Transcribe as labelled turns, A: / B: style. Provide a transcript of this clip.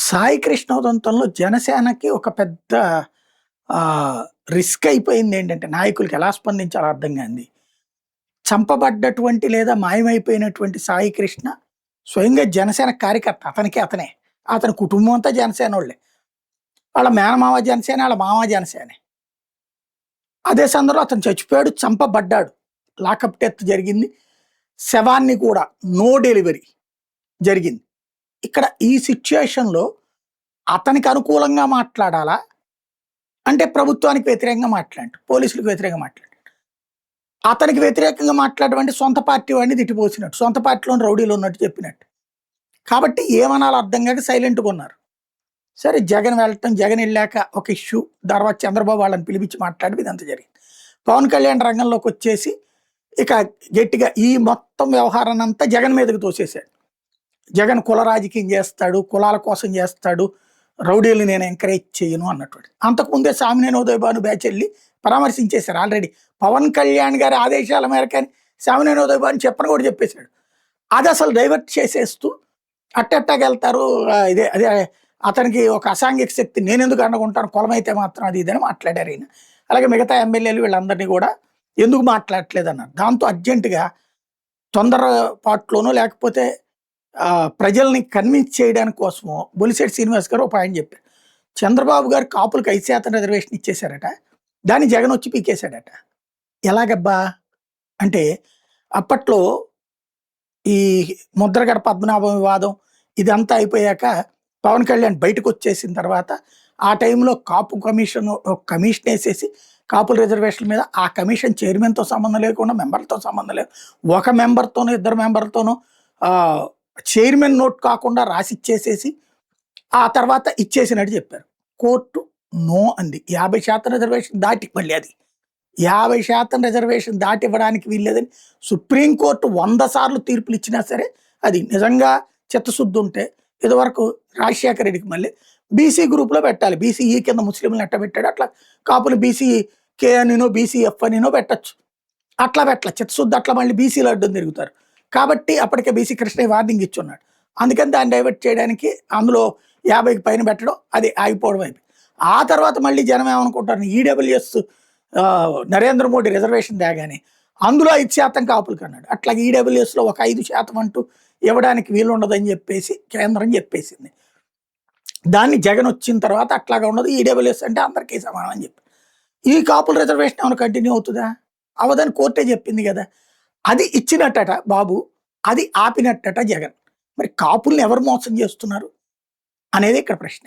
A: సాయి కృష్ణ ఉదంతంలో జనసేనకి ఒక పెద్ద రిస్క్ అయిపోయిందేంటంటే, నాయకులకి ఎలా స్పందించాలో అర్థం గాంది. చంపబడ్డటువంటి లేదా మాయమైపోయినటువంటి సాయి కృష్ణ స్వయంగా జనసేన కార్యకర్త. అతనే. అతని కుటుంబం అంతా జనసేనోళ్ళే. వాళ్ళ మేనమామ జనసేన, ఆళ్ళ మామ జనసేనే. అదే సందర్భంలో అతను చచ్చిపోయాడు, చంపబడ్డాడు. లాకప్ డెత్ జరిగింది. శవాన్ని కూడా నో డెలివరీ జరిగింది. ఇక్కడ ఈ సిట్యుయేషన్‌లో అతనికి అనుకూలంగా మాట్లాడాలా? అంటే ప్రభుత్వానికి వ్యతిరేకంగా మాట్లాడండి. పోలీసులకు వ్యతిరేకంగా మాట్లాడండి. అతనికి వ్యతిరేకంగా మాట్లాడడం అంటే సొంత పార్టీ వాడిని తిట్టిపోసినట్టు. సొంత పార్టీలోని రౌడీలు ఉన్నట్టు చెప్పినట్టు. కాబట్టి ఏమనాలో అర్థం కాక సైలెంట్‌గా ఉన్నారు. సరే జగన్ ఎళ్ళాక ఒక ఇష్యూ, తర్వాత చంద్రబాబు వాళ్ళని పిలిపించి మాట్లాడి ఇదంతా జరిగింది. పవన్ కళ్యాణ్ రంగంలోకొచ్చేసి ఇక గట్టిగా ఈ మొత్తం వ్యవహారాన్నంతా జగన్ మీదకి తోసేసాడు. జగన్ కుల రాజకీయం చేస్తాడు, కులాల కోసం చేస్తాడు, రౌడీలు నేను ఎంకరేజ్ చేయను అన్నటువంటి. అంతకుముందే సామినేని ఉదయ్ భాను బ్యాచ్ వెళ్ళి పరామర్శించేశారు ఆల్రెడీ. పవన్ కళ్యాణ్ గారి ఆదేశాల మేరకని సామినేని ఉదయ్ భాను చెప్పని కూడా చెప్పేశాడు. అది అసలు డైవర్ట్ చేసేస్తూ అట్టెట్టాగెళ్తారు, ఇదే అదే అతనికి ఒక అసాంఘిక శక్తి నేనెందుకు అనుకుంటాను, కులమైతే మాత్రం అది ఇదని మాట్లాడారు ఈయన. అలాగే మిగతా ఎమ్మెల్యేలు వీళ్ళందరినీ కూడా ఎందుకు మాట్లాడట్లేదు అన్నారు. దాంతో అర్జెంటుగా తొందరపాటులోనో లేకపోతే ప్రజల్ని కన్విన్స్ చేయడానికి కోసమో బొలిశెట్టి శ్రీనివాస్ గారు ఒక పాయింట్ చెప్పారు. చంద్రబాబు గారు కాపులకు 5% రిజర్వేషన్ ఇచ్చేశారట, దాన్ని జగన్ వచ్చి పీకేశాడట. ఎలాగబ్బా అంటే, అప్పట్లో ఈ ముద్రగడ పద్మనాభం వివాదం ఇదంతా అయిపోయాక పవన్ కళ్యాణ్ బయటకు వచ్చేసిన తర్వాత ఆ టైంలో కాపు కమిషన్ వేసేసి కాపుల రిజర్వేషన్ల మీద ఆ కమిషన్ చైర్మన్తో సంబంధం లేకుండా మెంబర్లతో సంబంధం లేదు, ఒక మెంబర్తోనో ఇద్దరు మెంబర్లతోనో చైర్మన్ నోట్ కాకుండా రాసిచ్చేసేసి ఆ తర్వాత ఇచ్చేసినట్టు చెప్పారు. కోర్టు నో అంది. 50% రిజర్వేషన్ దాటి, మళ్ళీ అది 50% రిజర్వేషన్ దాటి ఇవ్వడానికి వీల్లేదని సుప్రీంకోర్టు 100 సార్లు తీర్పులు ఇచ్చినా సరే, అది నిజంగా చిత్తశుద్ధి ఉంటే ఇదివరకు రాజశేఖర రెడ్డికి మళ్ళీ బీసీ గ్రూప్లో పెట్టాలి. బీసీఈ కింద ముస్లింలు ఎట్ట పెట్టాడు అట్లా కాపులు బీసీకే అనినో బీసీఎఫ్ అనినో పెట్టచ్చు. అట్లా పెట్టాలి చిత్తశుద్ధి. అట్లా మళ్ళీ బీసీలు అడ్డం తిరుగుతారు. కాబట్టి అప్పటికే బీసీ కృష్ణయ్య వార్నింగ్ ఇచ్చున్నాడు. అందుకని దాన్ని డైవర్ట్ చేయడానికి అందులో 50కి పైన పెట్టడం, అది ఆగిపోవడం అయిపోయింది. ఆ తర్వాత మళ్ళీ జనం ఏమనుకుంటారు, ఈడబ్ల్యూఎస్ నరేంద్ర మోడీ రిజర్వేషన్ తేగానే అందులో 5% కాపులకు అన్నాడు. అట్లాగే ఈడబ్ల్యూఎస్లో ఒక 5% అంటూ ఇవ్వడానికి వీలు ఉండదని చెప్పేసి కేంద్రం చెప్పేసింది. దాన్ని జగన్ వచ్చిన తర్వాత అట్లాగా ఉండదు, ఈడబ్ల్యూఎస్ అంటే అందరికీ సమానం అని చెప్పి. ఈ కాపుల రిజర్వేషన్ ఏమైనా కంటిన్యూ అవుతుందా? అవదని కోర్టే చెప్పింది కదా. అది ఇచ్చినట్టట బాబు, అది ఆపినట్టట జగన్. మరి కాపుల్ని ఎవరు మోసం చేస్తున్నారు అనేది ఇక్కడ ప్రశ్న.